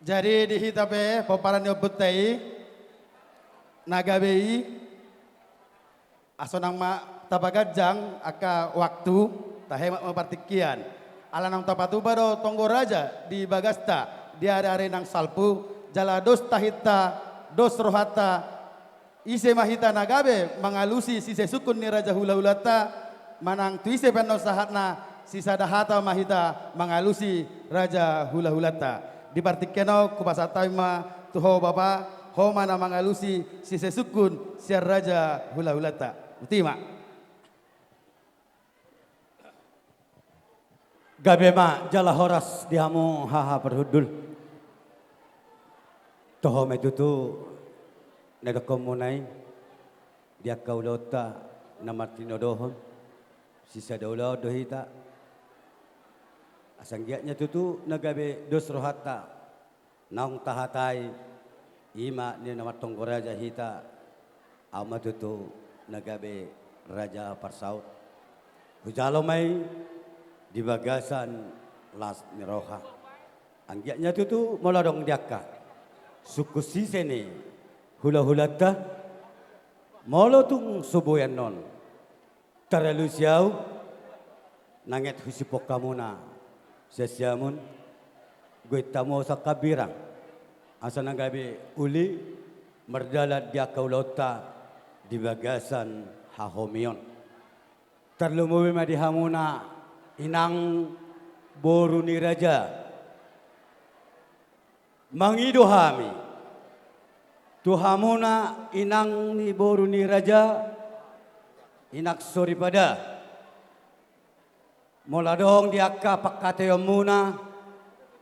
Jadi di hitape paparan yobutai nagabei asonang ma tabagajang aka waktu tahemat mapartikian. Alanang tapatu baro tonggo raja di Bagasta di are nang salpu jala dos tahita dos rohata ise mahita nagabe mangalusi sise sukun ni raja hula hulata manang tuise penno sahatna sisa dahata mahita mangalusi raja hula hulata. Di partikeno kupasataima tuho bapa ho mana mangalusi sise sukun siar raja hula hulata. Utima. Gabema jala horas dihamu haha perhudul. Toho metutu nedokomunai dia kaulota na Martino dohon sisa daula dohita asanggiatnya tutu nagabe dos rohata naung tahatai ima ni nama tonggo raja hita ama tutu nagabe raja parsaut hujalo mai di bagasan las miroha anggiatnya tutu molodong diaka suku sisene hula-hulata molo tung subuyan non taralu siau nanget husipok kamuna sesiamun gue tamo sa kabirang asa nagabi uli merdalat dia kaulota di bagasan hahomion terlumuwi madi hamuna inang boru ni raja mangido hami tuhamuna inang ni boru ni raja inak sori pada moladong diaka pakateo muna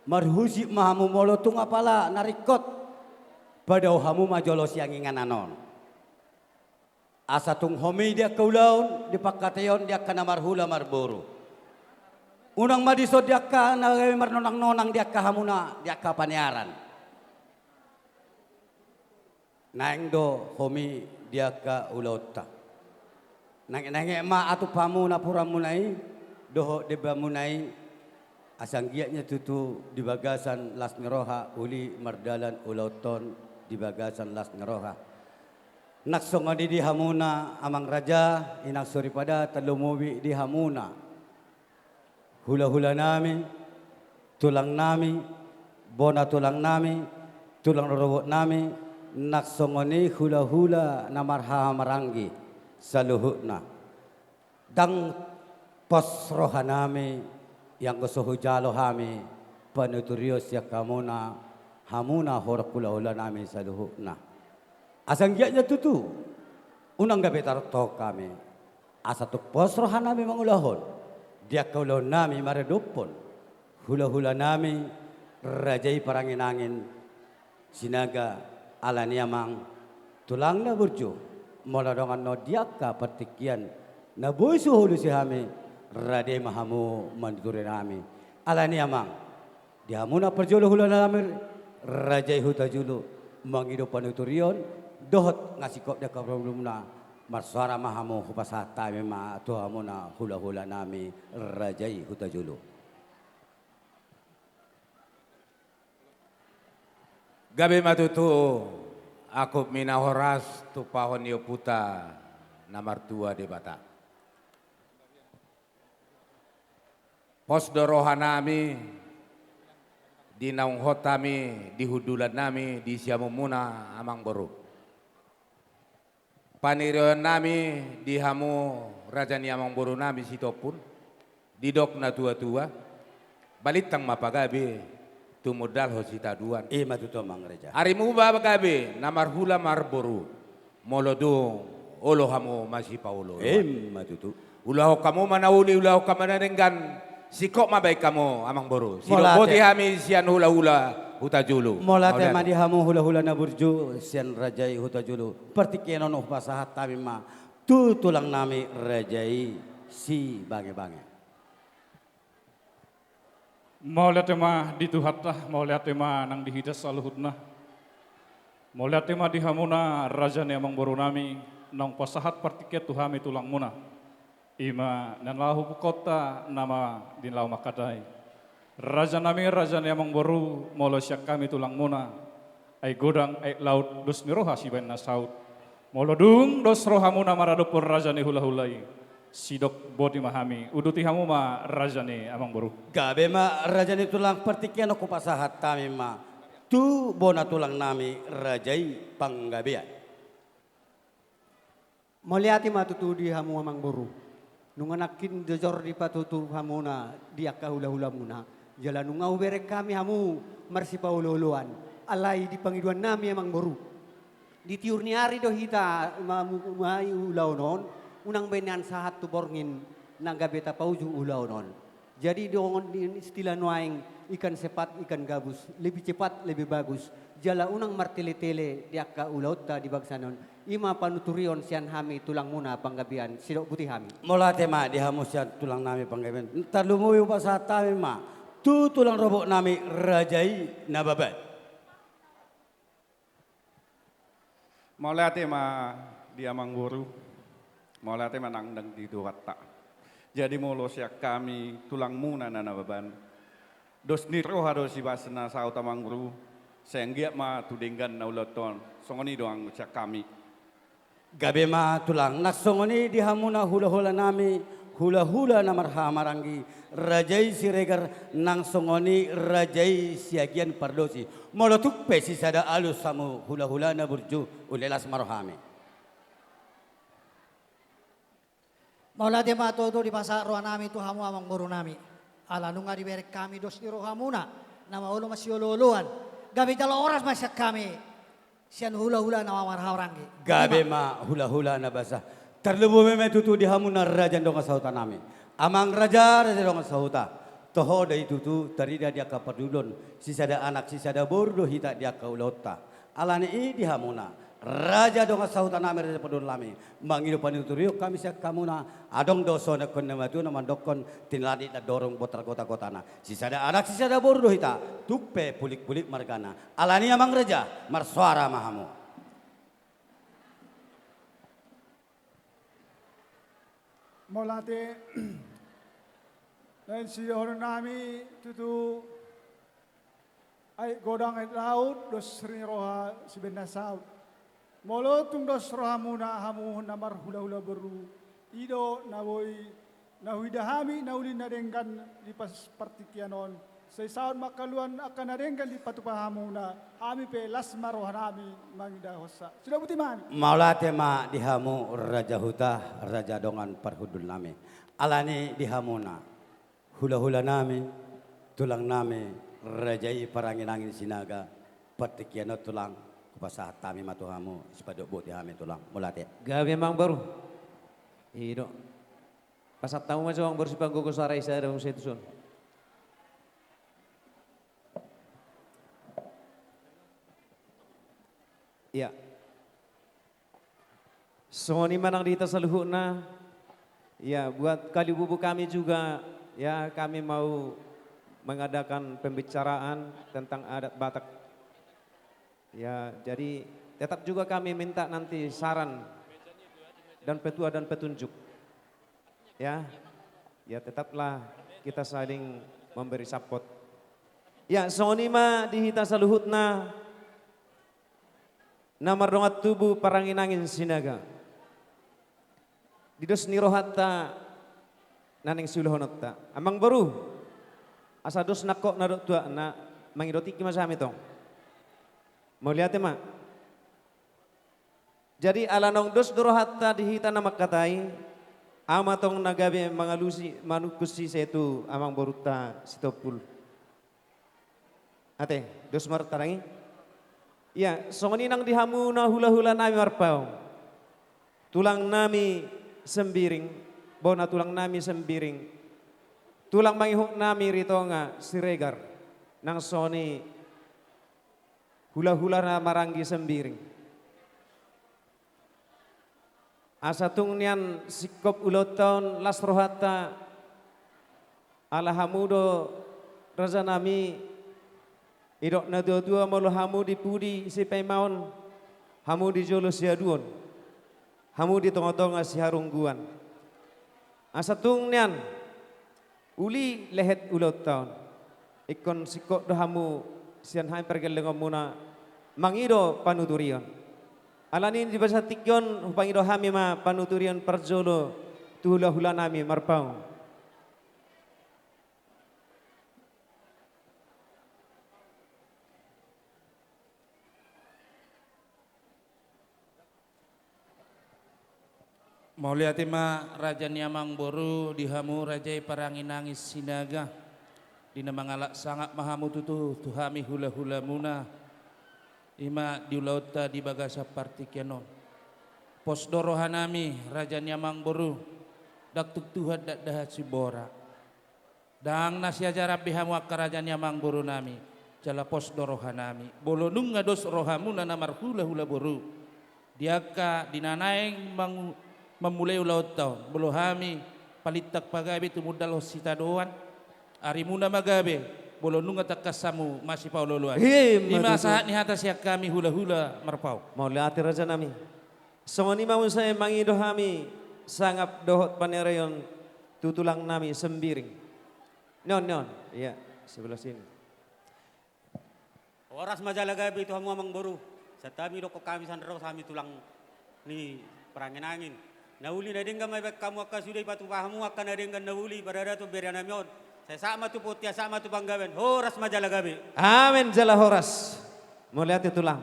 marhusi mahamu molotung apala narikot pada hamu majolos yang ingan anon asa tung homi dia kaulaun di pakateon dia kana marhula marburu unang madiso dia kana marnonang-nonang dia hamuna dia paniaran naeng do homi dia ka ulota nang ma atu pamuna puramunai doho debamunai asanggiatnya tutu di bagasan las ngeroha uli mardalan ulauton di bagasan las ngeroha naksongadi di hamuna amang raja inang suri pada telumuwi di hamuna hula-hula nami tulang nami bona tulang nami tulang robot nami naksongoni hula-hula namarha marangi saluhutna dang pos rohanami yang kesohujalo hami panuturios ya kamuna hamuna horakula hula nami saluhukna asanggiatnya tutu unang gabe tarto kami asatu pos rohanami mangulahon dia kaulau nami maredopon hula-hula nami rajai parangin-angin sinaga alaniamang tulangna burjo moladongan no diaka partikian na boy suhulu si hami rade mahamu mandurin nami alani amang dihamuna perjolo hula nami rajai huta julu mangido panuturion dohot ngasikop dia kabrumna marsara mahamu hupasata mema tuhamuna hula-hula nami rajai huta julu gabe matutu aku minahoras tu pahon yo puta namar tua de bata pos doroha nami di naung hotami di hudulan nami di siamumuna amang boru panirion nami di hamu rajani amang boru nami sitopun di dok na tua-tua balitang mapagabe tumudal hosita duan matuto mang reja arimu babagabe namar hula marboru molodung olo hamu masih paulo matutu ulah kamu manauli ulah kamu manenggan sikok mabay kamu amang boru silo boti hami sian hula-hula huta julu molate madi hamu hula-hula na burju sian rajai huta julu pertikienon pasahat tami ma tu tulang nami rajai si bange-bange maulate ma dituhatta maulate ma nang dihidas saluhutna maulate ma dihamuna raja ni amang boru nami nang pasahat partiket tuhami tulang muna ima nan lahu kota nama din lau makadai Raja nami raja ni amang boru molo siak kami tulang muna. Ay godang ay laut dos ni roha si ben na saut. Molo dung dos roha muna maradopor raja ni hula-hulai. Sidok boti mahami uduti hamu ma raja ni amang boru. Gabe ma raja ni tulang pertikian aku pasahat kami ma. Tu bona tulang nami rajai panggabean. Moliati matutudi hamu amang boru. Nunganakin dojor di patutu hamuna dia kahula-hula muna. Jalan nungau berek kami hamu marsipa ulu-uluan. Alai di pangiduan nami amang boru. Di tiurni hari do hita mai ulaunon. Unang benian sahat tu borngin nangga beta pauju ulaunon. Jadi dongon di istilah nuaing ikan sepat ikan gabus. Lebih cepat lebih bagus. Jala unang martele-tele diakka ulauta di bagsanon. Ima panuturion sian hami tulang muna panggabian sidok putih hami. Molate ma di hamu sian tulang nami panggabean. Entar lumuwi pasahat kami ma. Tu tulang robok nami rajai nababat. Maulate ma di amang boru. Maulate manangdang di duwata. Jadi molo siak kami tulang muna na nababan. Dos niro hado si basna sa utamang boru. Senggiat ma tudinggan na uloton. Songoni doang siak kami. Gabe ma tulang nasongoni di hamuna hula-hula nami hula-hula na marhamaranggi rajai siregar nang songoni rajai siagian pardosi molotuk pesi sada alus samu hula-hula na burju ulelas marhame. Maula de matodo di pasar roa nami tu hamu amang boru nami. Ala nunga di berek kami dos iro hamuna nama ulo masih uluan. Gabi talo oras masyak kami. Sian hula-hula na mamarhawarangi. Gabe ma hula-hula na basa terlebu meme tutu di hamuna raja donga sauta nami amang raja donga sauta toho dari tutu tarida dia kapardulon sisada anak sisada bordo hita dia kaulota alani di hamuna raja donga sauta nami raja padul lami mangido panuturiuk kami sia kamuna adong doso na kon namatu na mandokon tinladi na dorong botar kota-kota na sisada anak sisada bordo hita tupe pulik-pulik margana alani amang raja marsuara mahamu. Molate dan si orang nami tutu ay godang ay laut dos rin roha si benasaut. Molo tung dos roha muna hamu namar hula-hula beru. Ido nawoy nahuidahami naulin na denggan di pas partikianon. Sa isaon makaluan akan na denggan di patupahamu na ami pe lasmar roha nami mangidahosa. Sudah buti mami. Maulate ma dihamu raja huta raja dongan parhudul nami alani dihamuna hula-hula nami tulang nami rajai parangin-angin sinaga patikiano tulang kupasahat kami matuhamu sepadok buti hami tulang mulate Gabi amang boru. Ido. Pasat tamu macam orang bersipang gugus sarai saya dalam situsun. Ya. Soni manang dita sa luhut na. Ya, buat kali bubu kami juga ya kami mau mengadakan pembicaraan tentang adat Batak. Ya, jadi tetap juga kami minta nanti saran dan petua dan petunjuk. Ya. Ya, tetaplah kita saling memberi support. Ya, Soni ma dihita sa luhut na. Namar dongat tubuh paranginangin sinaga. Didos nirohatta naning suluhonotta. Amang baru asa dos nakok na tua na mangidoti kimasami tong. Mau lihat ma. Jadi alanong dos dorohatta dihita na makatai ama tong nagabe mangalusi manukusi setu amang boruta sitopul. Ate dos martarangi. Ya, songoni nang dihamu na hula-hula nami marpau. Tulang nami sembiring, bona tulang nami sembiring. Tulang mangihuk nami rito nga siregar. Nang soni hula-hula na maranggi sembiring. Asa tung nian sikop uloton las rohata ala hamudo raja nami idok na dua-dua malu hamu di pudi si pemaun, hamu di jolo si aduon, hamu di tonga-tonga si harungguan. Asa tung nian, uli lehet ulot taon. ikon sikok dohamu sian hai pergelengom muna mangido panuturion. Alanin di bahasa tikyon upangido hami ma panuturion perjolo tuhula-hula nami marpau. Mau lihat ma Raja Niamang Boru dihamu rajai parangi nangis sinaga dina mangalak sangat mahamu tutu tuhami hula-hula muna ima diulauta di bagasa partikeno posdoro hanami Raja Niamang Boru dak tuk tuhan dak dahat sibora dang nasi ajarab bihamu akka Raja Niamang Boru nami jala posdoro hanami bolo nunga dos rohamuna namar hula-hula boru diaka dinanaeng memulai ulau tau bolo hami palitak pagabe tumudal hosita doan arimuna magabe bolo nunga takasamu masih pauloluan lima saat ni hata siak kami hula-hula marpau Mau lihat raja nami. Songoni mau saya mangido hami sangap dohot panerayon tutulang nami sembiring. Non, iya sebelah sini. Oras majalaga itu hamu amang boru. Satami doko kami sandro sami tulang ni perangin angin. Nauli na dingga may kamu akka sudah patu pahamu akka na dingga nauli pada tu beriana mion. Saya sama tu putih sama tu banggaben. Horas majalaga be. Amin jala horas. Mau lihat tulang.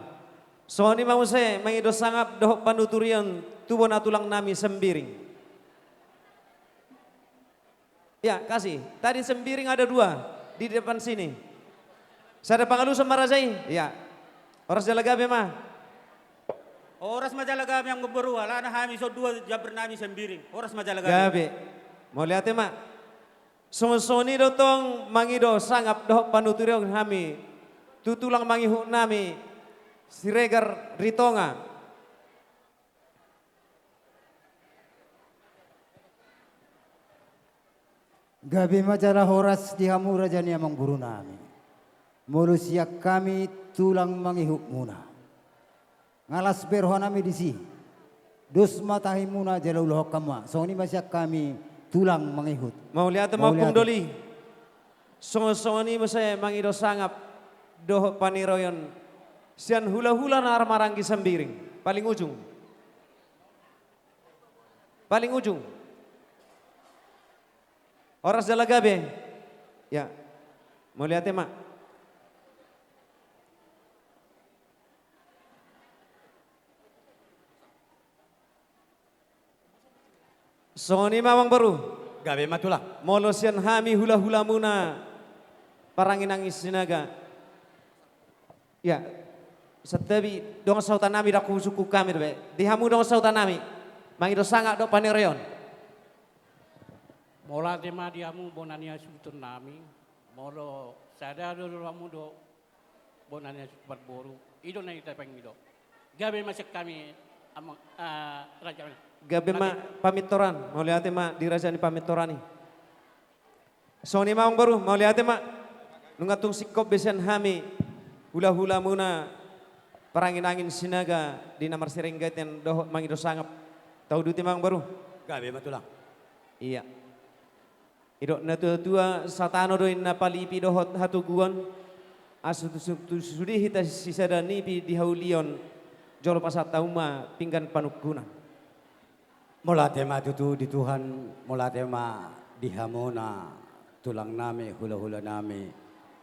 Songoni mau saya mangido sangap dohot panuturion tubuh tulang nami sembiring. Ya kasih. Tadi sembiring ada 2 di depan sini. Saya ada pangalu sama Razai. Ya. Horas jalaga be mah. Oras majalaga yang ngeberu ala na hami so 2 jabr nami sembiring. Oras majalaga. Gabe. Mau lihat mak. Soni dotong mangido sangap dohot panuturion hami. Tutulang mangihu nami Siregar Ritonga. Gabi majalah horas dihamu Raja Niamang Boru nami. Molusiak kami tulang mangihuk muna. Ngalas berho nami disi. Dus matahi muna jalaulah kama. Soni masyak kami tulang mangihut. Mau lihat mapung doli. Soni masaya mangido sangap dohot paniroyon. Sian hula-hula nar maranggi sembiring. Paling ujung. Paling ujung. Horas jalagabe. Ya. Mau lihat mak. Soni Mamang Boru. Gabe matulah. Molosian hami hula-hula muna. Parangin nangis sinaga. Ya. Setabi dong sautan nami dak suku kami be. Dihamu dong sautan nami. Mangido sangak do panereon. Mola tema diamu bonania sutun nami. Molo sada do ramu do bonania super boru. Ido na ita pengido. Gabe masuk kami amang raja. Gabe ma pamitoran. Mau lihat ma dirajani pamitorani. Soni Mamang Boru mau lihat ma. Nungatung sikop besian hami. Hula-hula muna. Parangin angin sinaga di namar Serengget yang dohot mangido sangap. Tahu duti Mamang Boru? Gabe matulah. Iya. Idok na tua satano doin na palipi dohot hatuguan. Asu sudi hita sisada nipi di haulion. Jolo pasat tauma pinggan panukunan. Mola tema tutu di Tuhan, mola tema dihamona tulang nami hula-hula nami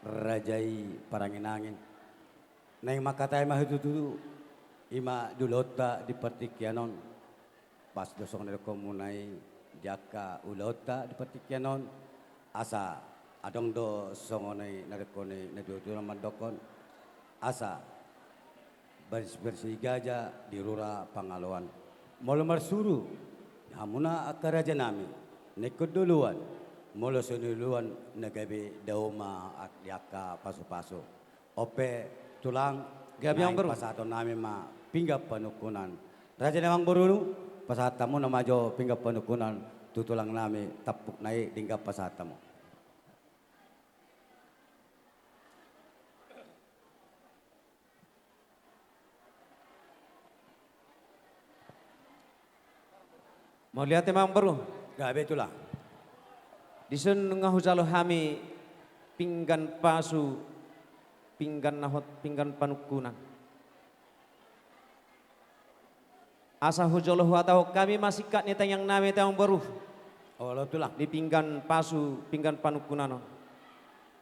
rajai parangin angin. Neng makatay mahututu ima dulota di partikyanon pas dosong nila komunay jaka ulota di partikyanon asa adong do songonay narekone nadudulang mandokon asa bersih gaja di rura Pangalawan molo marsuru hamuna akaraja nami nekod duluan molo sunuluan nagabi dauma at jaka paso-paso ope tulang Gabi yang Boru. Pasato nami ma pinggap panukunan. Raja Niamang Boru pasatamu na majo pinggap panukunan tutulang nami tapuk nai dinggap pasatamu. Mau lihat Mamang Boru? Gabe itulah. Disun ngahujalo hami pinggan pasu, pinggan nahot, pinggan panukunan. Asa hujoloh atau kami masih kat nita yang nami tayang baru. Oh, lo tulang. Di pinggan pasu, pinggan panukunan.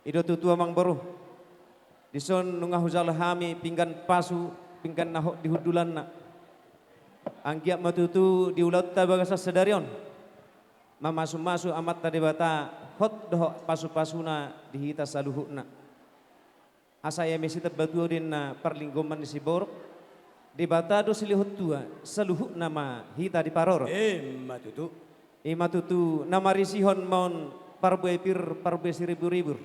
Ido tutu amang baru. Di son nungah hujoloh hami pinggan pasu, pinggan nahot di hudulan na. Anggiak matutu di ulat tabagasa sedarion. Mamasu-masu amat tadi bata hot doh pasu-pasuna dihita saluhuna. Asa ya mesi terbatu din na perlinggoman di Siborok. Di bata do silihut tua saluhuk nama hita di paror. Matutu. Matutu nama risihon mon parbe siribur-ribur.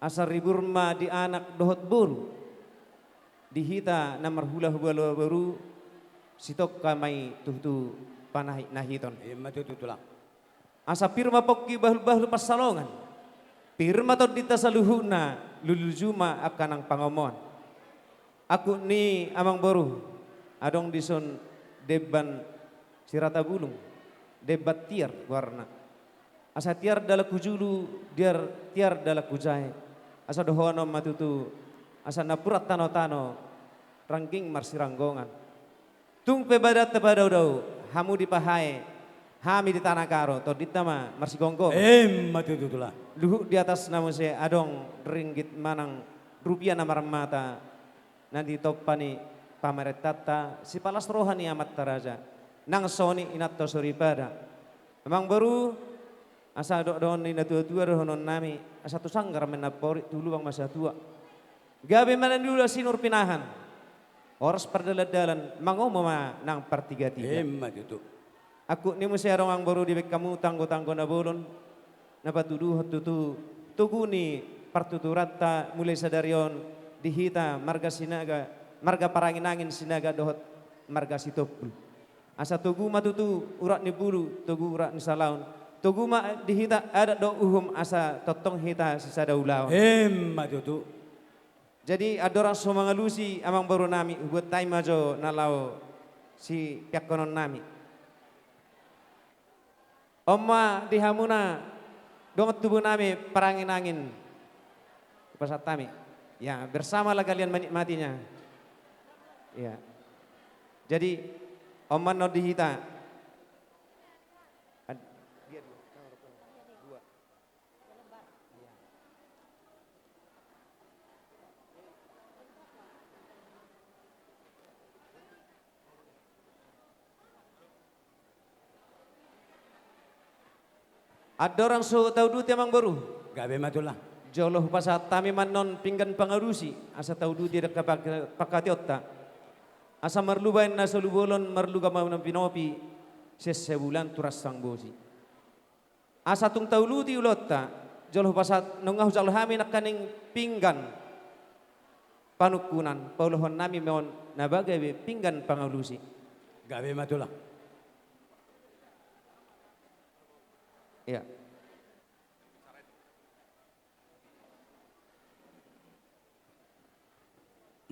Asar ribur ma di anak dohot buru. Di hita namar hula baru sitok kamai tutu panah nahiton. Matutu tulang. Asa pirma pokki bahul pasalongan. Pirma tot dita saluhuna lulujuma akanang pangomoan. Aku ni amang boru adong dison deban sirata bulung debat tiar warna asa tiar dala kujulu tiar dala kujahe asa dohono matutu asa napurat tano rangking marsiranggongan tung pebadat tepada udau hamu dipahae hami di tanah karo to ditama marsigonggo matutu tulang. luhuk di atas namun se adong ringgit manang rupiah namar mata nanti topani pamaretata si palas rohani amat taraja nang soni inat to suripada memang baru asa don ina tua rohonon nami asa tu sanggar menapori dulu bang masa tua gabe mana dulu sinur pinahan oras perdalan mangomoma nang pertiga-tiga Matutu. aku ni musi arong ang baru di kamu tanggo na bolon na patuduh tutu tuguni partuturata mulai sadarion dihita marga sinaga marga paranginangin sinaga dohot marga sitopul asa tugu matutu urat ni bulu tugu urat ni salaun tugu ma dihita ada do uhum asa totong hita sisada ulaw Matutu. jadi adorang somangalusi amang baru nami buat tay majo nalaw si pihak konon nami Oma dihamuna dongot tubuh nami paranginangin pasat tami. Ya, bersamalah kalian menikmatinya. Ya. Jadi Om no dihita. Ada orang so tahu duit emang baru. Gabe matulah. Joloh pasat tami manon pinggan pangarusi asa taudu dia pakatiotta asa marlubain na salubolon marluga maunang pinopi sesebulan turas sang bosi asa tung tauluti ulotta joloh pasat nungah jaloh hami nakaning pinggan panukunan paulohon nami meon nabagai pinggan pangarusi Gabe matulah. ya.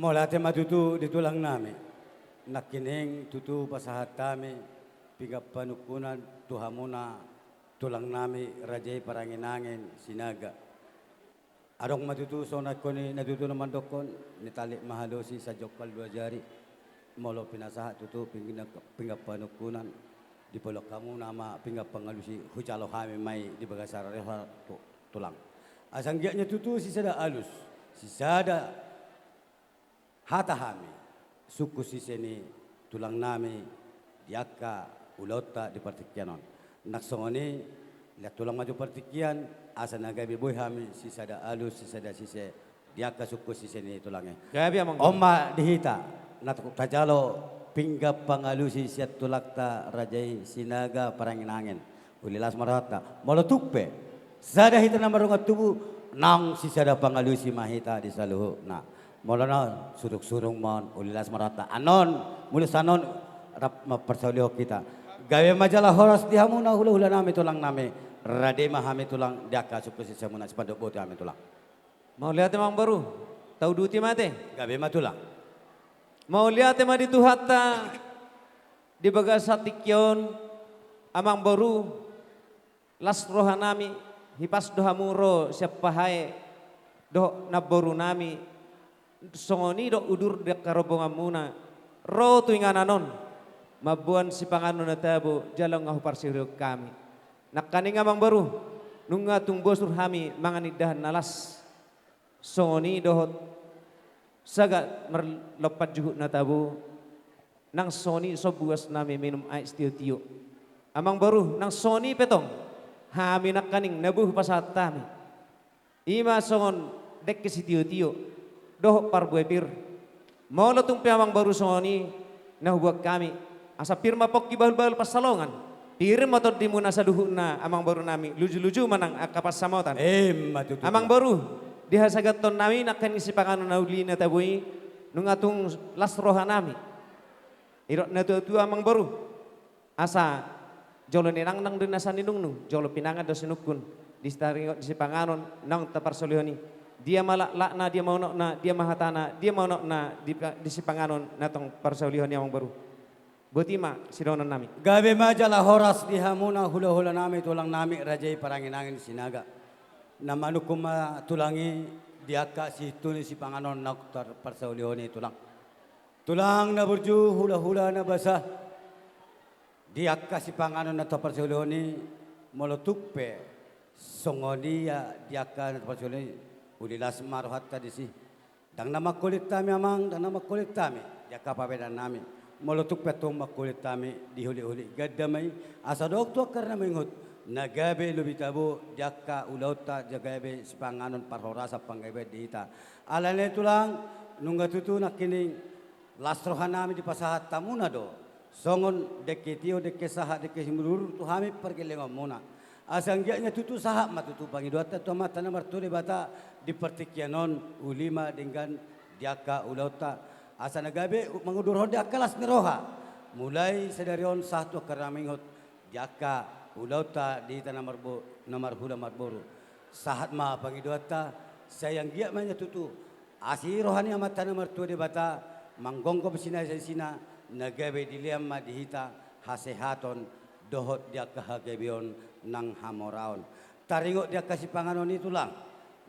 Mula te matutu ditulang nami. Nakining tutu pasahat kami. Pigap panukunan tuhamuna tulang nami rajay paranginangin sinaga. Adong matutu sonat ko ni natutu naman dokon ni tali mahalosi sa jokal dua jari. Molo pinasahat tutu pingap panukunan. Di polok kamu nama pingap pangalusi hucalo kami may di bagasara tulang. Asang giatnya tutu si sada alus. Si sada hata hami suku siseni tulang nami diaka ulota di partikianon naksongoni lihat tulang maju partikian asa nagabi boy hami sisada alus sisada sise diaka suku siseni tulangnya Gabi amang omma dihita natuk tajalo pinggap pangalusi siat tulakta rajai sinaga paranginangin ulilas marata molotukpe sada hita namarungat tubuh nang sisada pangalusi mahita di saluhu na Molana surung-surung mon ulilas marata anon mulus anon rap mapersolio kita gawe majalah horas dihamuna hula-hula nami tulang nami rade mahami tulang diaka suku sisamuna sepanduk bote hami tulang mau lihat emang baru tahu duti mate gawe matulang mau lihat emang di tuhata di bagasat tikyon amang baru las rohanami hipas dohamuro siapa hai do naboru nami songoni do udur de karobongan muna ro tuingananon mabuan si pangano na tabo jalang ngahu parsirio kami nakani nga mang baru nunga tungbosur hami manganidahan nalas songoni dohot saga merlopat juhut na tabo nang soni so buas nami minum ais tiyo-tiyo amang baru nang soni petong hami nakaning nabuh pasat tami ima songon dek si tiyo-tiyo doh parbuepir mau tung piamang baru soni nahubuak kami asa pirma pok kibahul-bahul pasalongan pirim motor di munasa duhuna amang baru nami luju-luju manang akapas samotan matutu amang baru dihasagaton nami nakan isi pangano nauli na tabui nungatung las roha nami irok na tu amang baru asa jolo nang nang din nasa ninung jolo pinangan do sinukun di si panganon nang tapar solihoni dia malak na dia mau na dia mahatana dia mau na di si panganon natong parsolihoni amang baru botima sidonon nami gabe majalah horas di hamuna hula-hula nami tulang nami rajai paranginangin sinaga namanu kuma tulangi diaka si tuni si panganon naktar parsaulihoni tulang na burju hula-hula na basah diaka si panganon na parsaulihoni molotukpe songoni ya diaka na parsaulihoni ulilas maruhat tadi si dang nama kulit tami amang dang nama kulit tami diaka pabedan nami molotukpe tong makulit tami dihuli-huli gadamai asa doktor karena mengut nagabe lubitabo jaka ulauta jagabe sipanganon parhorasa panggabe diita alane tulang nungga tutu nakining lasrohan nami di pasahat tamuna do songon deketio dekesaha dekehimulur tu hami pergelengom muna asanggianya tutu saha matutu pangiduata tu mata nomor tu bata di pertikianon ulima dengan jaka ulauta asa nagabe mangudur hoda kelas neroha mulai sedarion satu karamingot jaka ulauta di tanah nomor hula marburu sahat ma pangiduata sayang gia manya tutu asi rohani amat tanah mertua di bata manggongko besina sina nagabe diliam ma dihita hasehaton dohot dia kahagebion nang hamoraon taringok dia kasih panganon itulang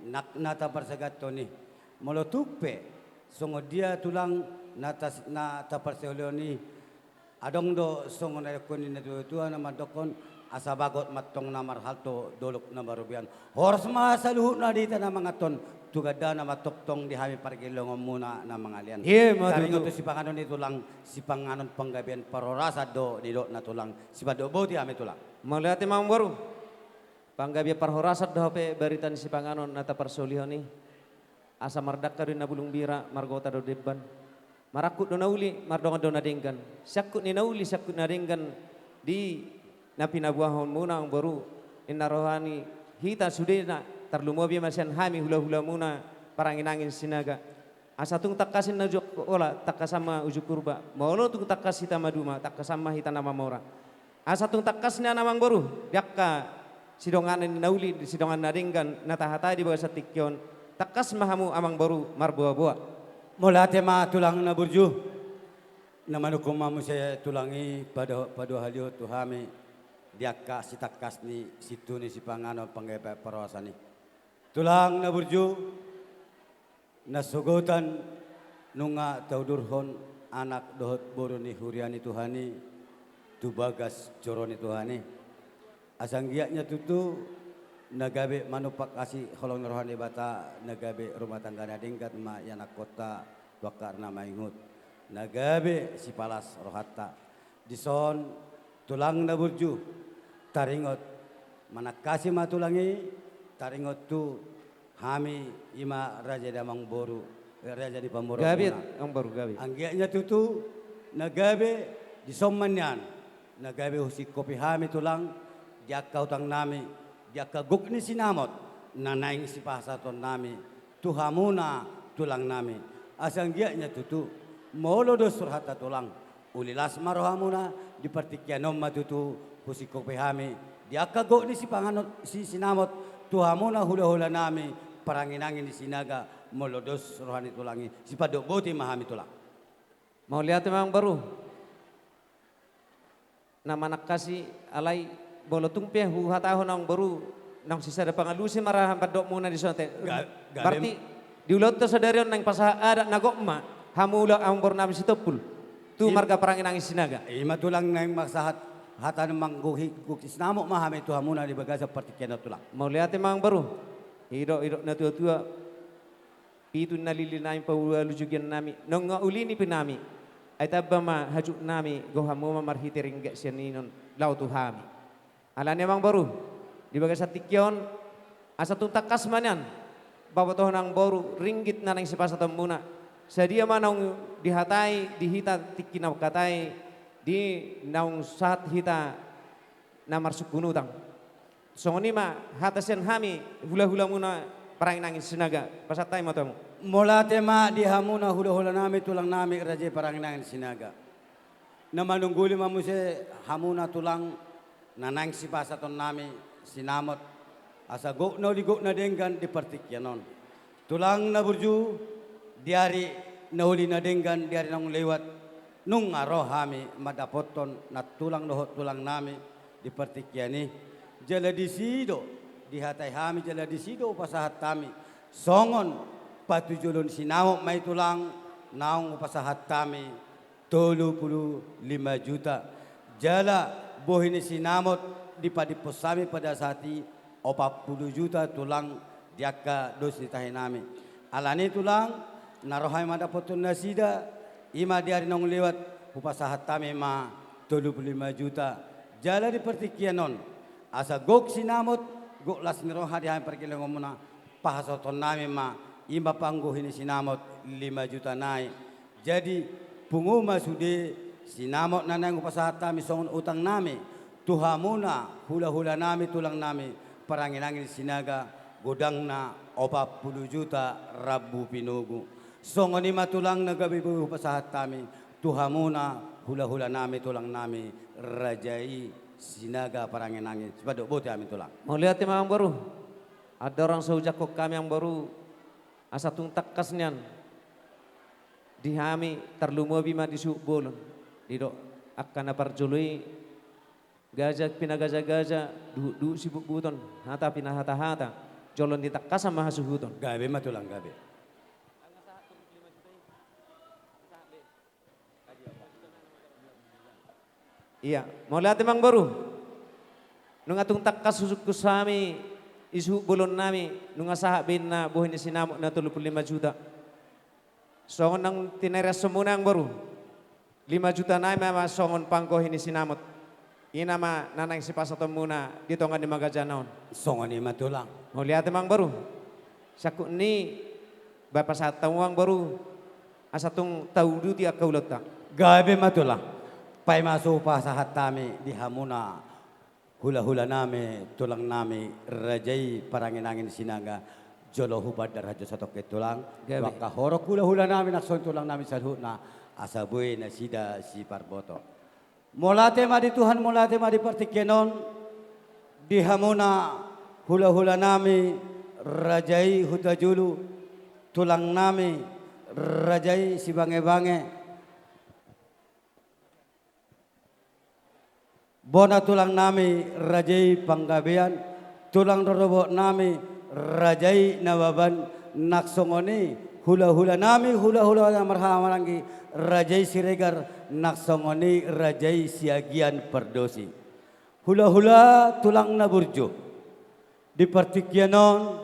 nak nata persegatoni molotupe songo dia tulang nata perseolioni adong do songo na koni na tuwa na madokon asa bagot matong namar halto dolok na marubian horas masa luhut na dita na mga ton tugada na matoktong di hami pargilongom muna na mga alian taringo to si panganon ito lang si panganon panggabian parorasa do dilo na tulang si padoboti hami tulang malihat imam baru panggabian parorasa do pe baritan si panganon nata parsolihoni asa mardak karin na bulung bira margota do deban marakut do nauli mardongan do nadinggan syakut ni nauli syakut nadinggan di napi nabuahon muna ang baru inna rohani hita sudena terlumobi masian hami hula-hula muna paranginangin sinaga asa tung takasin na ola takasama ujuk kurba maulo tung takas hita maduma takasama hita nama mora asa tung takasnya namang baru diakka sidongan ni nauli sidongan nadinggan natahata di bawah satikyon takas mahamu amang baru marbuah-buah mulate ma tulang na burju namanu kumamu saya tulangi pada halio tuhami diaka si takas ni situ ni si pangano panggepe parwasani tulang na burju nasugotan nunga taudurhon anak dohot boro ni huriani tuhani tubagas joroni tuhani asanggiaknya tutu nagabe manupak kasi holong rohani bata nagabe rumah tangga nadingkat ma yanak kota wakar nama ingut nagabe si palas rohata dison tulang na burju taringot manakasi matulangi taringot tu hami ima raja damang boru raja di pamoro gabe ang baru gabe anggiaknya tutu nagabe di sommanyan nagabe husik kopi hami tulang jaka utang nami jaka guk ni sinamot nanaing si pasaton nami tuhamuna tulang nami asanggiaknya tutu molo do surhata tulang ulilas marohamuna di pertikianom matutu husik kopi hami jaka guk ni si panganot si sinamot tuhamuna hula-hula nami paranginangin di sinaga molodos rohani tulangi si padok boti mahami tulang mau lihat memang baru nama nak kasih alai bolotung pe hu hatahon ang baru nang sisa ada pangalusi marah padok muna di sana. Gabe- Berarti diulot to sadarion nang pasaha ada nagokma hamula ang boru nami sitopul. Tu marga perangin nangis sinaga. Ima tulang nang maksahat hata namang gukis namo mahami tu hamuna di bagasa partikian tulang. Mau lihat emang baru. Hidok na tua-tua. Pitu nalilinain pa lujugian nami. Nung ulini pinami. Ay tabba ma hajuk nami gohamu marhitiring gak sianinon lau tu hami. Alan emang baru. Di bagasa tikyon asa tuntak kasmanan. Bawa toh nang baru ringgit na nang sipasa muna. Sadia manong dihatai dihita tikinaw katai di naung saat hita namar sukunutang. So ni ma hatasen hami hula-hula muna parang nangis sinaga pasatay mo to mo. Mula tema di hamuna hula-hula nami tulang nami raja parang nangin sinaga. Na manungguli mamuse hamuna tulang nanang sipasa ton nami sinamot asa gok na denggan di partikyanon. Tulang na burju diari nahuli na denggan diari nang lewat nung araw hami madapoton na tulang nohot tulang nami di partikyani jala di sido dihatay hami jala di sido pasahat kami songon patujulon sinamot may tulang naong pasahat kami 35 juta jala bohini sinamot di padipos kami pada saati 40 juta tulang diaka dos ditahin nami alani tulang narohay madapotun nasida ima diari nong lewat upasahat tami ma 35 juta jala di pertikianon asa gok sinamot gok las niroha di hampir kilong muna pahasoton nami ma ima pangguhin sinamot 5 juta naik jadi punguma sude sinamot nanang upasahat tami songon utang nami tuhamuna hula-hula nami tulang nami parangin-angin sinaga godang na 40 juta rabu pinugu songoni matulang nagabibu pasahat kami tuhamuna hula-hula nami tulang nami rajai sinaga parangin angin sebab bote amin tulang. Mau lihat emang baru. Ada orang seujak kok kami yang baru asa tuntak kasnian dihami terlumo bima disuk bolon didok akan aparjului gajah pinagaja-gaja du sibuk buton hata pinah hata jolon ditakkas sama hasuhuton Gabe matulang gabe. Iya, mau lihat emang baru. Nung atung takkas susuk kusami isu bolon nami nung asahak bin na buhin sinamok na 35 juta. Songon nang tineres semuna yang baru. 5 juta na mama songon pangko ini sinamot. Ina ma nanang sipasatom muna dito nga di magajanaon. Songon ni matulang. Mau lihat emang baru. Saku ni bapak saat tawang baru asatung tau duti akaulot ta. Gabe matulang. Pai masuk pasahat kami di hamuna hula-hula nami tulang nami rajai parangin-angin sinaga jolo hubad dar hajo satok ke tulang waka horok hula-hula nami nakson tulang nami salhuna asabuy na sida si parboto molate ma di Tuhan molate ma di partikenon di hamuna hula-hula nami rajai hutajulu tulang nami rajai si bange-bange bona tulang nami rajai panggabean tulang robo nami rajai nababan naksongoni hula-hula nami hula-hula marhamalangi rajai siregar naksongoni rajai siagian perdosi hula-hula tulang naburjo di partikianon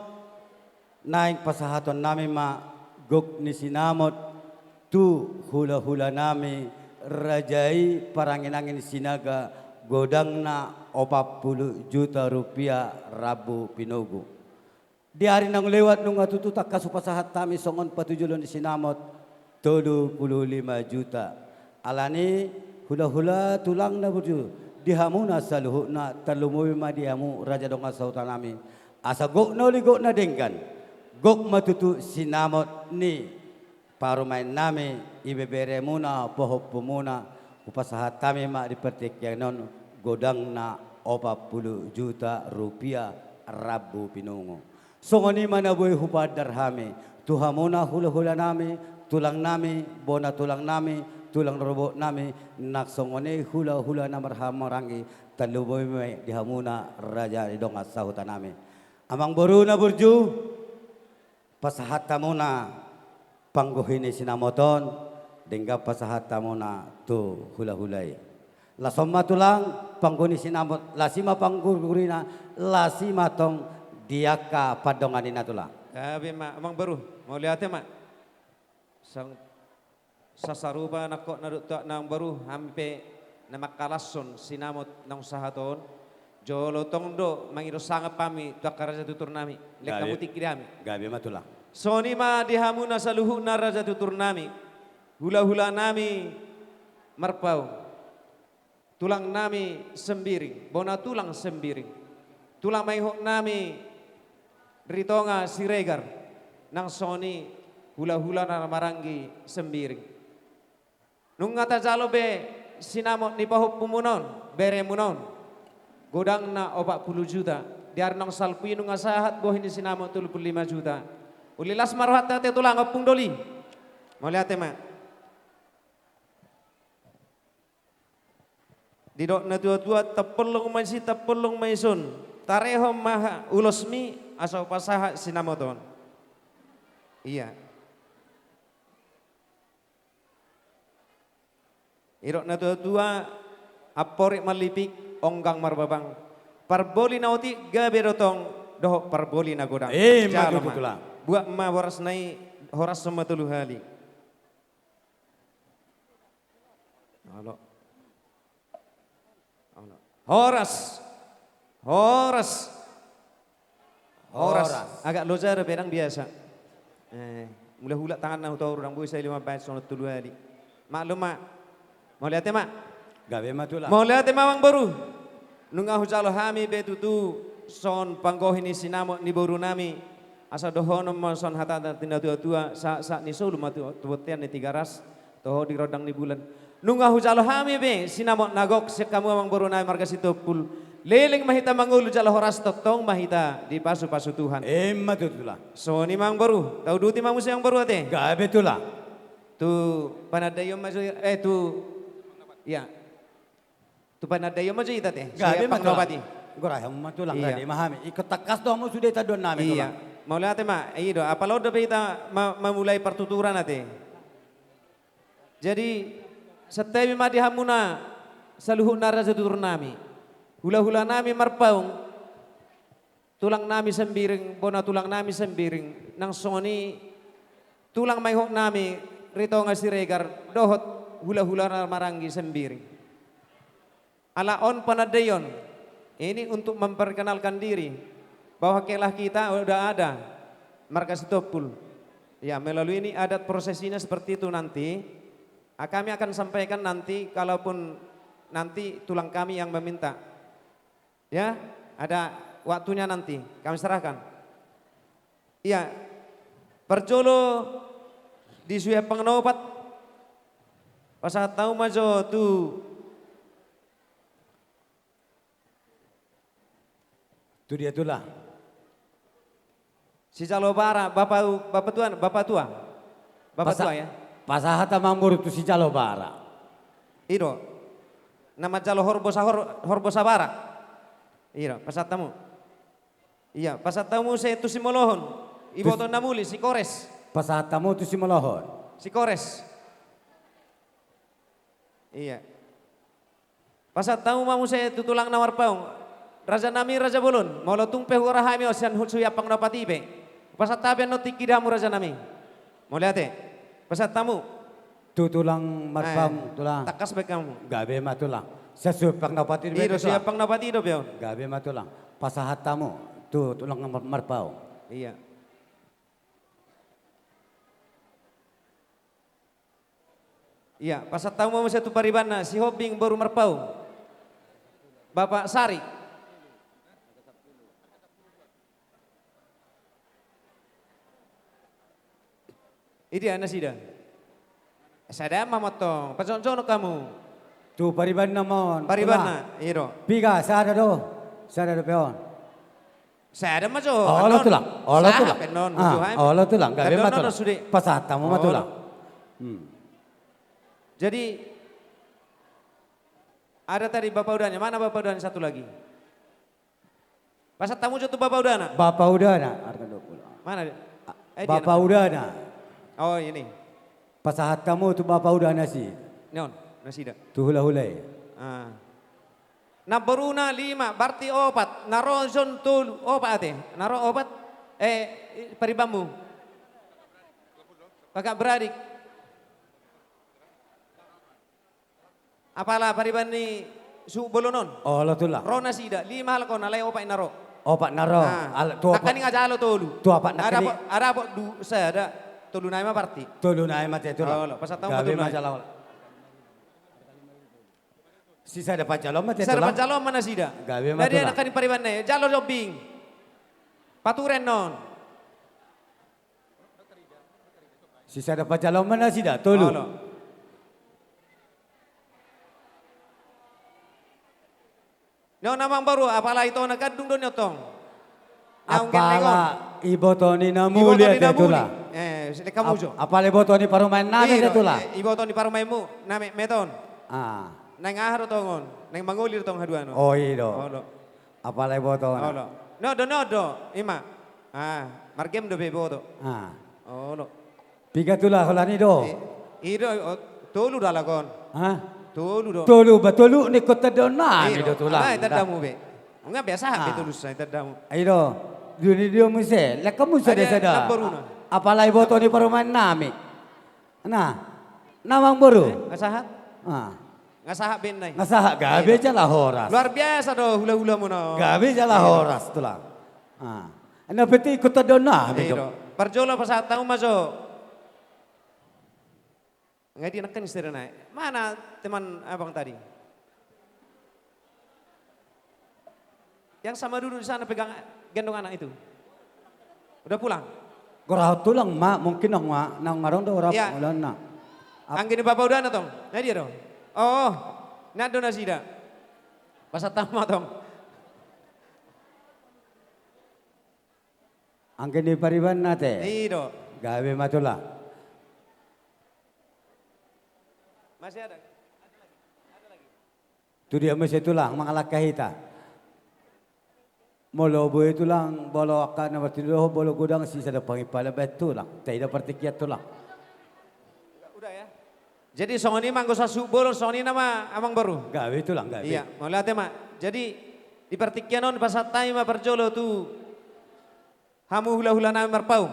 naik pasahaton nami ma gok ni sinamot tu hula-hula nami rajai parangin-angin sinaga godang na 40 juta rupiah rabu pinugu. Di hari nang lewat nung atututak kasupasahat kami songon patujulon di sinamot 35 juta. Alani hula-hula tulang na burju dihamuna saluhuna talumuwi ma dihamu raja dong asauta nami. Asa gok na denggan. Gok matutu sinamot ni parumain nami ibebere muna pohop muna upasahat kami ma di pertikyanon godang na 40 juta rupiah rabu pinungo. Songoni mana boy hupadar hami tuhamuna hula-hula nami tulang nami bona tulang nami tulang robo nami naksongoni hula-hula namar hamarangi taluboy me dihamuna raja dong asahutan nami. Amang boru na burju, pasahat tamuna pangguhini sinamoton, dengga pasahat tamuna tu hula-hulay. Lasoma tulang pangguni sinamot, lasima panggurina, lasima tong diaka padonganina tulang. Gabi ma, amang baru, mau lihat ya mak? Sang sasaruba nako naruto nang baru hampe na makalason sinamot nang sahaton. Jolo tongdo mangido sanga pami tuak raja tutur nami. Lek kamu tikirami. Gabi ma tulang. Soni ma dihamuna saluhu na raja tutur nami. Hula-hula nami marpau. Tulang nami sembiring, bona tulang sembiring. Tulang maihok nami ritonga siregar nang soni hula-hula na marangi sembiring. Nung ngata jalobe sinamot ni pahup pumunon, bere munon. Godang na 40 juta. Diar nang salpui nung asahat boh ini sinamot 35 juta. Ulilas marhat tate tulang opung doli. Mau lihat ma. Didok na tua-tua tepelung maisi tepelung maisun. Tarehom maha ulosmi asau pasaha sinamoton. Iya. Irok na tua-tua aporik malipik onggang marbabang. Parboli nauti gabe dotong doh parboli na godang. Maju tulang. Buat ma horas nai horas sama telu hali. Halo. Horas. Horas. Horas. Agak lojar pedang biasa. Mulai hulak tangan na utau orang bui saya 5 bat sono telu hali. Maklum mak. Mau lihat ya mak? Gabe ma tulang. Mau lihat ya mamang baru? Nunga hujalo hami betutu son panggohini sinamot ni baru nami. Asa dohonom son hata tinda tua-tua sa ni solo matu tuotian ni 3 ras. Toho di rodang ni bulan. Nunga hujalo hami be sinamot nagok sekamu mamang baru nami marga sitopul. Leling mahita mangulu jalo horas totong mahita di pasu-pasu Tuhan. Maju tulang. So ni mang baru, tahu duti mang musi yang baru ate? Gabe tulang. Tu panadayo maju tu ya. Tu panadayo maju ita teh. Gabe ma pangnobati. Gorayam ma tulang Iya. gade mahami. Ikut takas domo sudah ita don nami Iya. tulang. Mau lihat ma, iyo apalo do kita memulai pertuturan ate. Jadi setiap ma dihamuna saluhu naraja tutur nami. Hula-hula nami marpaung. Tulang nami sembiring, bona tulang nami sembiring. Nang soni tulang maihok nami rito nga siregar dohot hula-hula na maranggi sembiring. Alaon panadayon. Ini untuk memperkenalkan diri bahwa kelah kita udah ada marga Sitopul. Ya, melalui ini adat prosesinya seperti itu nanti. Kami akan sampaikan nanti kalaupun nanti tulang kami yang meminta. Ya, ada waktunya nanti kami serahkan. Iya, perjolo di suya pengenopat pasal tahu majo tu dia tulang. si Jalobara bapak tua ya. Pasahat amang boru tu si Jalobara. Iro nama Jalo Horbosabara. Iya, pasatamu. Iya, pasatamu saya tu si Molohon. Ibu tu namuli si Kores. Pasahatamu tu si Molohon. Si Kores. Iya. Pasatamu mamu saya tu tulang nawar paung. Raja nami Raja Bolon. Molo tung pehura hami osian hutsuya pangnapati be. Pasatabe no tikidamu Raja nami. Mau lihat pasatamu. Tu tulang marpam tulang. Takas be kamu. Gabe ma tulang. Sesuai pangnapati Iro siya pangnapati do beon. Gabe ma tulang. Pasahatamu tu tulang marpau. Iya. Iya, pasatamu mamu saya tu paribana si Hobing baru marpau. Bapak Sari. Ini anak sida. Sada mamotong, paconcono kamu. Tu pariban namon. Paribana, iro. Piga sada do peon. Sada majo. Olo tulang. Olo tulang. Penon, Olo tulang. Gabe ma tulang. sudah. Pasahatamu ma tulang. Jadi ada tadi bapak udahnya, mana bapak udahnya satu lagi? Pasat tamu tu Bapak Udana. Bapak Udana. Harga 20. Mana dia? Bapak Udana. Oh ini. Pasahat kamu tu Bapak Udana sih. Non, nasida. Tu hula-hulai. Ah. Na beruna 5, berarti 4. Naronson tul opat ate. Naro opat. Paribammu. Kakak beradik. Apalah pariban ni su bolonon. Oh lo tu lah. Rona sida 5 hal ko nalay opat naro. Opat naro. Tu opat. Nakani nga jalo tolu. Tu opat nakani. Ada po saya ada tolu na ma parti. Tolu na mate tu lah. Oh, pasat tahu Gabi betul. masalah. Sisa dapat calon mate tu Sisa lah. dapat calon mana sida? Gabi Dari mate lah. nakani pariban ne jalo jobbing. Paturen non. Sisa dapat calon mana sih dah? Tolu. Oh, no namang baru apalah itu nakadung don yotong. Apalah ibu Tony namuli ada tu lah. Sini kamu jo. Apalah ibu Tony parumain nade ada tu lah. Ibu Tony parumaimu name meton. Ah. Nang ahar tongon, nang mangulir tong haduano. Oh iya. Oh lo. Apalah ibu Tony. Oh lo. No do. Ima. Margem do bebo do. Ah. Oh lo. Piga tu lah holani do. Iro tolu dalagon. Hah? Tolu do. Tolu betulu ni kota dona ni do tu lah. Nah, tadamu be. Enggak biasa be tolu sai tadamu. Ayo. Dunia dia mesti. Lah kamu sudah sadar. Apalah ibu Tony parumain nami. Nah. Namang baru. Ngasahat? Ah. Ngasahat ben nai. Ngasahat gabe jalah horas. Luar biasa do hula-hula mo no. Gabe jalah horas tu lah. Ah. Ana peti kota dona be. Perjolo pasat tahu maso. Nggak dienakan istri naik. Mana teman abang tadi? Yang sama duduk di sana pegang gendong anak itu. Udah pulang? Gorah tulang mak mungkin nang marong do orang ya. ulan na. Angin bapak udah na tong. Nah dia dong. Oh, nado na sida. Pasat tama tong. Angin di pariban nate. Iyo. Gawe matula. Masih ada? Tu dia mesti tulang mangalak kahita. Molo boy tulang bolo akan na bertiduh bolo gudang sisa da pangipala betul lah. Tidak pertikiat tulang. Udah ya. Jadi songoni manggo sasu bolo songoni nama amang baru. Gawe tulang gawe. Iya, mau lihat mak. Jadi di pertikianon pasat taim perjolo tu hamu hula-hula nami marpaung.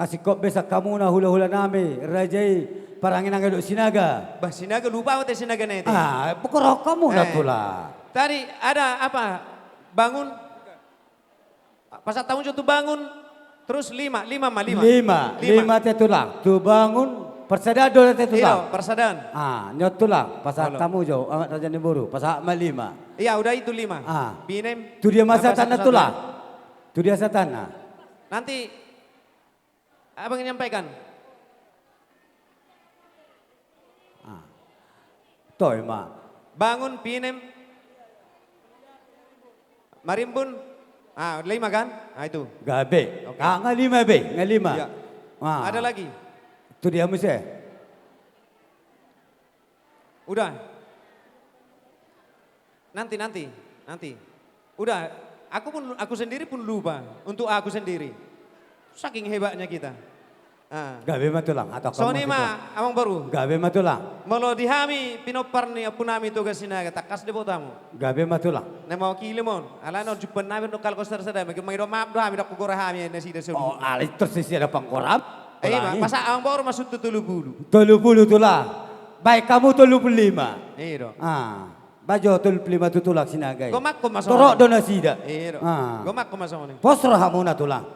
Ngasih kok besa kamu na hula-hula nami rajai parangin ang eduk sinaga. Bah sinaga lupa apa sinaga nete. Pokok kamu na tula. Tadi ada apa? Bangun. Pasat tahun tu bangun. Terus lima te tulang. Tu bangun persadado te tulang. Iya, persadan. Nyot tulang. Pasat tamu jo amat raja ni buru. Pasat malima. Iya, udah itu 5. Binem. Tu dia masa tanah tulang. Tu dia satana. Nanti abang nyampaikan. Toy ma. Bangun pinem. Marimbun. 5 kan? Itu. Gabe. Ngalima be, ngalima. Ya. Ada lagi? Tu dia mesti. Udah. Nanti. Udah. Aku sendiri pun lupa. Untuk aku sendiri. Saking hebatnya kita. Gabe matulang atau kamu. Soni ma amang baru. Gabe matulang. Malo dihami pinopar ni apunami to gasinaga takas de botamu. Gabe matulang. Na mau kilimon. Ala no jupan namin no kalko sada may do map do hami do kugora hami na sida sulu. Oh, ali tersisi ada pangkorap. Masa amang baru masuk 70. 70 tulah. Baik kamu 75. Iyo. Bajo 75 tutulak sinagai. Gomak ko masuk. Torok do nasida. Iyo. Gomak ko masuk ni. Posro hamuna tulang.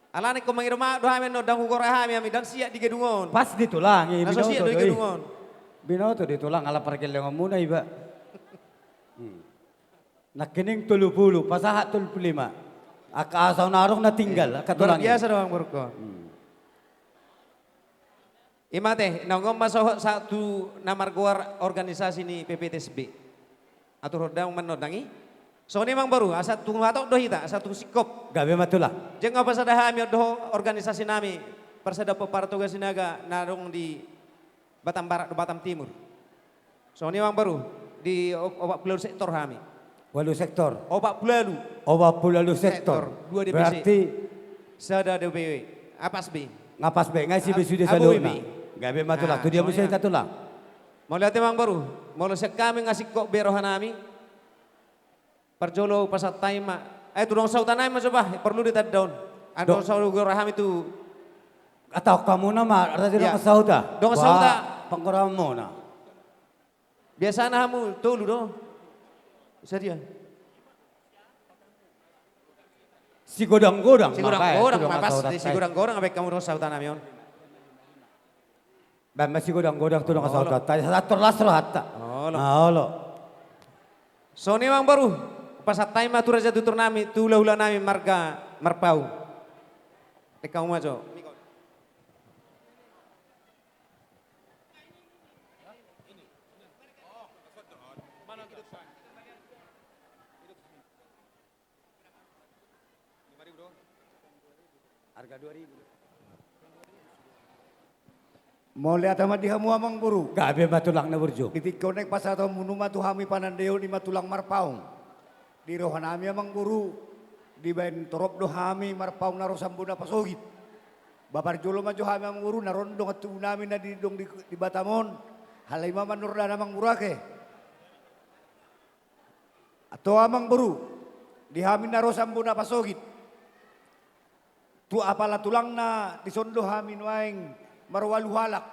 Alani ko mangirma do hami no dang kugora hami dan siap di gedungon. Pas ditulang. Naso siap di gedungon. Binoto ditulang ala parkil yang muna iba. Nakining 70, pasahat 75. Akasaw narong na tinggal. Luar biasa doang burko. Imate, nangom masuk satu namar guar organisasi ni PPTSB. Atur hodang menodangi. So ni mang baru, asa tunggu hatok dohita, asa tunggu sikop. Gabe matulah. Jeng apa sada hami doh organisasi nami. Persada pepartoga sinaga narong di Batam Barat, Batam Timur. Soni Mang Baru di opak belalu sektor kami. Walu sektor. Opak belalu. Obat lalu sektor. Dua DPC. Berarti Sada DPW. Apa sih? ngapas be ngai si bisu di Abu saluna. Ibi. Gabe matulah. Nah, Tu dia mesti soalnya- katulah. Mau lihat Mang Baru. Mau lihat kami ngasih kok berohan kami. Perjolo pasat taima. Tudong sautan naik coba perlu ditad down. Ando saudara geraham itu. Atau kamu nama rasa Ya. dong sauda. Dong sauda. Pengkoramu na. Biasa namu tulu do. Bisa dia. Si godang-godang. Si makanya, gorang-gorang tu dong mapas sauda di si tay. gorang-gorang abek kamu dong sautan nami on. Ba masih godang-godang tu dong sauda. Tay satu lasro hatta. Oh, Olo. Soni Mang Baru. Pasat taima tu raja tutur nami, tu hula nami marga marpau. Kamu maco. Harga 2000. Mau lihat sama di hamu amang buru. Gabe matulang na burjo. Titik konek pas atau munuma tu hami panandeo di matulang marpaung. Di rohanami amang buru. Di bain torop do hami marpaung naro sambuna pasogit. Babar jolo maju hami amang buru naron dong atu nami na di dong di Batamon. Halai mama nurdan amang burake. Atau amang buru. Di hami naro sambuna pasogit. Tu apala tulang na di sondo hami nuaing marwalu halak.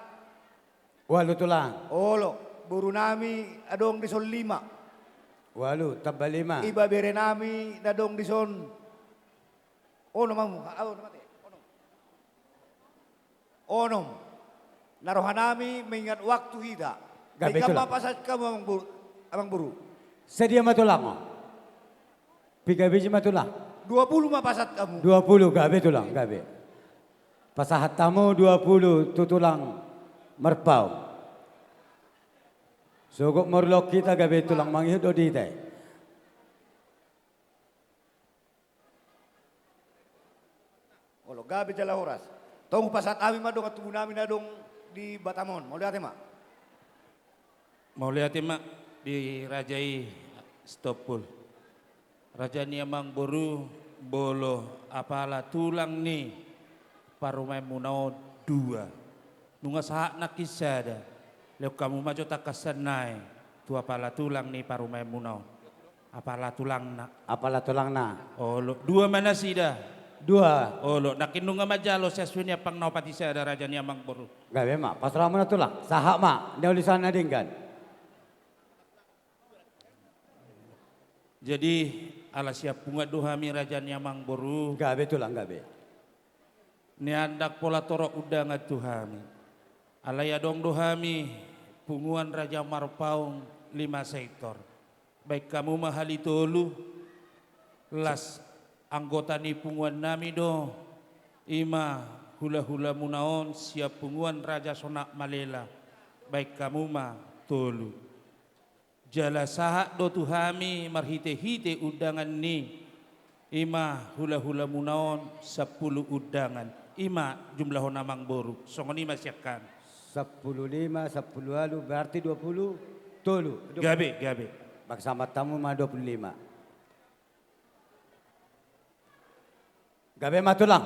Walu tulang. Olo, buru nami adong di son 5. Walu tambah 5. Iba bere nami nadong di son. Ono mamu, namate. Onom. Narohan nami mengingat waktu hida. Gabi Ikaw tulang. mapasat ka amang buru. Sedia matulang mo. Piga biji matulang. 20 mapasat kamu. 20 gabe tulang gabe. Pasahat tamu 20 tutulang merpau. Sugok morlok kita gabe tulang manghid o dite. Olo, gabi jala horas. Tong pasat ami madong at tubuh nami nadong di Batamon. Mau lihat ma? Mau lihat mak di Rajai Stopul. Raja ni Mang Boru bolo apala tulang ni parumai munau 2. Nunga sahak nak kisada. Leo kamu maju tak kasanai. Tu apala tulang ni parumai munau. Apala tulang nak. Apalah tulang na. Oh lo 2 mana sida? 2. Oh lo nakin nunga majalo sesuanya pang nau pati sada Raja ni Mang Boru. Gabe mak. Pasrah mana tulang. Sahak mak. Dia ulisan nadingkan. Jadi ala siap bunga duhami Raja ni Mang Boru. Gabe tulang gabe. Ni andak pola torok udang tuhami. Alaya dong duhami punguan Raja Marpaung 5 sektor. Baik kamu mahali tolu. Las anggota ni punguan nami do. Ima hula-hula munaon siap punguan Raja Sonak Malela. Baik kamu mah tolu. Jala sahak do tuhami marhite-hite undangan ni. Ima hula-hula munaon 10 undangan. Ima jumlah Mang Boru. Songon ima siapkan. 10 5, 10 lalu berarti 20 tolu. Gabe. Bersama tamu mah 25. Gabe mah tulang.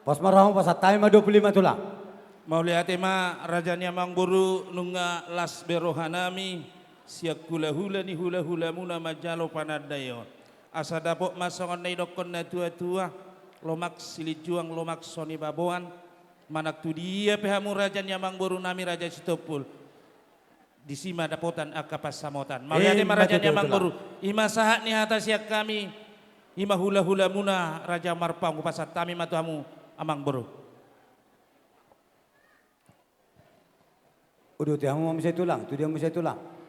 Pos marahong pas tayo mah 25 tulang. Mau lihat ema Raja ni Mang Boru nunga las berohanami. Siak hula-hula ni hula-hula muna majalo panadayon. Asa dapok masongan na idokon na tua-tua. Lomak silijuang lomak soni baboan. Manak tu dia pehamu Raja ni Mang Boru nami Raja Sitopul. Di sima dapotan akapas samotan. Mau lihat ema Raja ni Mang Boru. Ima sahat ni atas siak kami. Ima hula-hula muna Raja Marpang kupasat tami matuhamu Amang Boru. Udah dia mau mesti tulang, tu dia mesti tulang.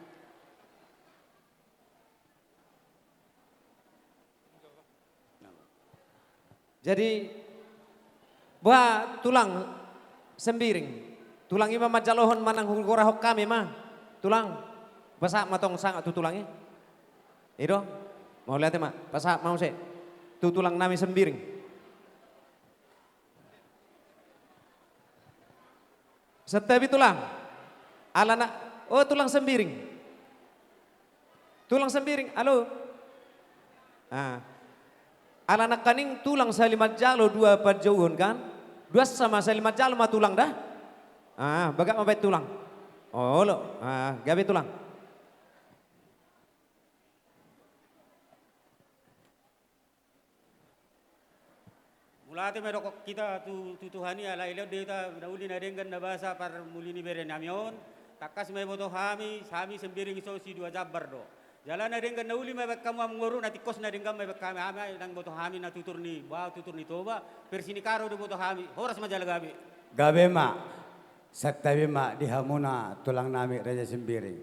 Jadi buah tulang sembiring. Tulang ima majalohon manang hugora hok kami mah. Tulang basa matong sang tu tulangnya. Ido mau lihat mah basa mau se. Tu tulang nami sembiring. Setiap tulang alana oh tulang sembiring. Tulang sembiring, halo. Ah. Alanak kaning tulang salimat jalo dua pajauhun kan? Dua sama salimat jalo mah tulang dah. Ah, baga mabait tulang. Oh lo, gabe tulang. Mulate medok kita tutuhani ala ilo deta dauli na dengan na basa par mulini bere namion takas may boto hami sembiring iso si dua jabar do. Jalan na dengan nauli may kamu amngoro na tikos na dengan may kami ama nang boto hami na tutur ni toba persini karo do boto hami horas majala gabi. Gabe ma, saktabi ma di hamuna tulang nami Raja Sembiring.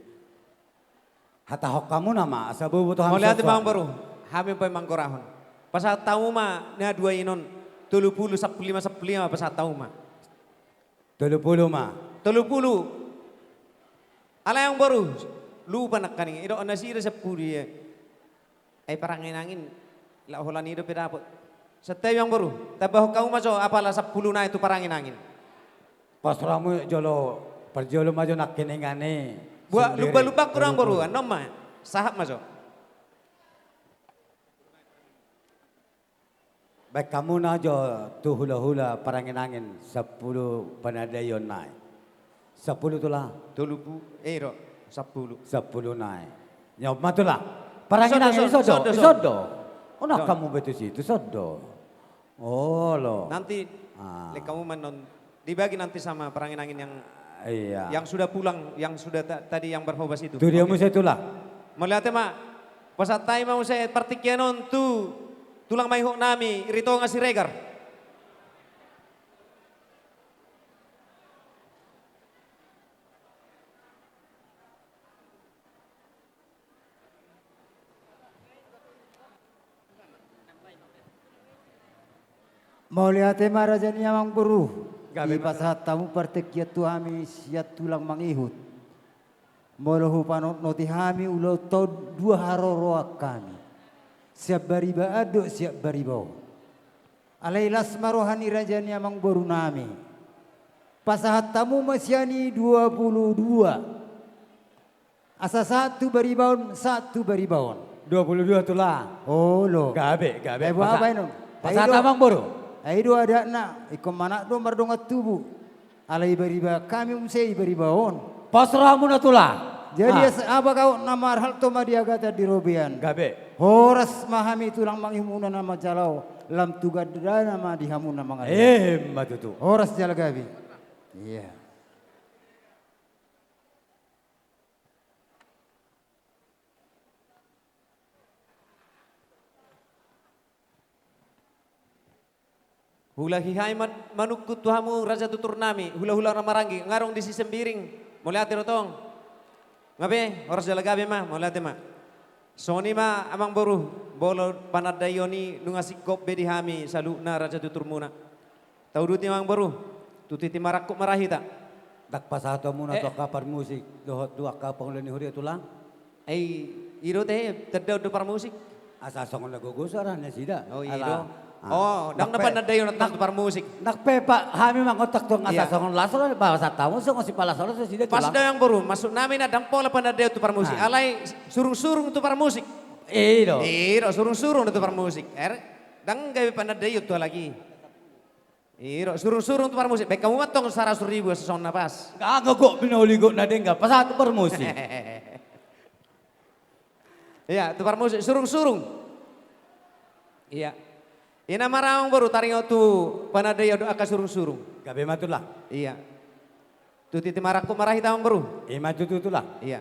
Hatahok kamu nama sabu butuh Mau lihat bang baru, hami pa mangkorahon. Pasal tahu ma na dua inon 30 15 pasal tahu ma. 30 ma. 30. Ala yang baru, lupa nak kaning. Ito nasira sa puri. Ay parangin angin, laulan ito pinapot. Sa tayo yang baru, tabaho kamu maso apala sa 10 na itu parangin angin. Pasramu jolo, perjolo maju nak keningane. Buat lupa-lupa kurang baru, ano ma? Sahab maso. Baik kamu najo tu hula-hula parangin angin 10 panadayon naik. 10 tulah. 10. 10 naik. Nyob matulah. Parangin angin sodo. Una kamu betul situ sodo. Oh lo. Nanti kamu menon dibagi nanti sama parangin angin yang iya. Yang sudah pulang, yang sudah tadi yang berhobas itu. Tu dia musa itulah. Melihatnya mak, pasatay mau saya partikyanon tu tulang mayhok nami, rito nga si Regar. Mau lihat Raja Niamang Buru. Di pasat tamu partekia tu hami siat tulang mangihut. Molohu panot noti hami ulau tau 2 haroroak kami. Siap bariba aduk siap baribau. Alailas marohani Raja Niamang Buru nami. Pasahat tamu masyani 22. Asa 1 baribaun 1 baribaun. 22 tulah. Oh lo. Gabe. Apa ini? Pasat Amang Buru. Aido ada nak, ikon mana do mardongat tubuh. Alai bariba kami umsei baribaon. Pasramu na tulah. Jadi apa kau nama hal to madiagata di Robian. Gabe. Horas mahami tulang mangimuna nama jalau. Lam tugadra nama dihamuna mangal. Matutu. Horas jalagabi. Iya. Hula hihai manukut tuhamu raja tutur nami, hula-hula ramarangi, ngarong di si sembiring, mulai hati rotong. Ngabe, horas jalagabe mah, mulai hati mah. Soni mah amang boru, bolo panadayoni nungasikop bedi hami, salukna raja tutur muna. Tahu duti amang boru, tutiti marakuk marahita. Dak pasato muna to kapar musik, dohot 2 kapang leni huri tulang. Iro teh terdau dupar musik. Asa songon nagugusaran ya sida. Oh iro. Oh, dang napan na dayon at par musik. Nakpepa, hami mangotak tong asa songon lasro, bahasa tamu songon si palasro sa sida pas daw yang baru, masuk namin na dang pola pan na dayon tu par musik. Alay, surung-surung tu par musik. Iro, surung-surung tu par musik. Dang gawe pan na dayon tu lagi. Iro, surung-surung tu par musik. Baik kamu matong 100.000 sa son na pas. Kagok pinauligo na dengga, pasat par musik. Iya, tu par musik, surung-surung. Iya. Ina maramang baru taring tu panadaya doa ka surung-surung. Gabe matulah. Iya. Tu titi marakku marahi tamang baru. Maju tutulah. Iya.